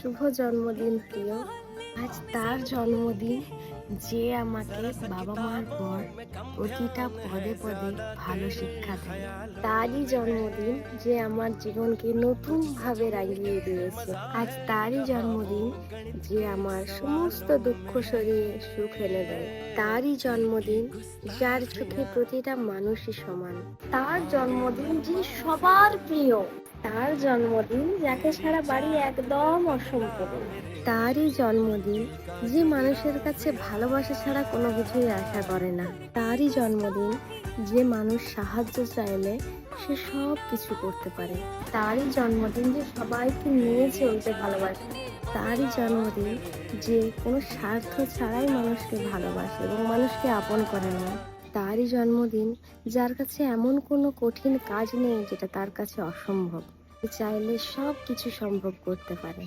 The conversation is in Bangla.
শুভ জন্মদিন প্রিয়। আজ তার জন্মদিন, যে আমাকে বাবা মার পর প্রতিটা পদে পদে ভালো শিক্ষা দেয়। তারই জন্মদিন, যে আমার জীবনকে নতুন ভাবে রাঙিয়ে দিয়েছে। আজ তারই জন্মদিন, যে আমার সমস্ত দুঃখ সরিয়ে সুখ এনে দেয়। তারই জন্মদিন, যার চোখে প্রতিটা মানুষই সমান। তার জন্মদিন, যে সবার প্রিয়। তার জন্মদিন, যাকে সারা বাড়ি একদম অসম্পূর্ণ। তারই জন্মদিন, যে মানুষের কাছে ভালোবাসা ছাড়া কোনো কিছুই আশা করে না। তারই জন্মদিন, যে মানুষ সাহায্য চাইলে সে সব কিছু করতে পারে। তারই জন্মদিন, যে সবাইকে নিয়ে চলতে ভালোবাসে। তারই জন্মদিন, যে কোনো স্বার্থ ছাড়াই মানুষকে ভালোবাসে এবং মানুষকে আপন করে নেয়। তারই জন্মদিন, যার কাছে এমন কোনো কঠিন কাজ নেই যেটা তার কাছে অসম্ভব। চাইলে সব কিছু সম্ভব করতে পারে।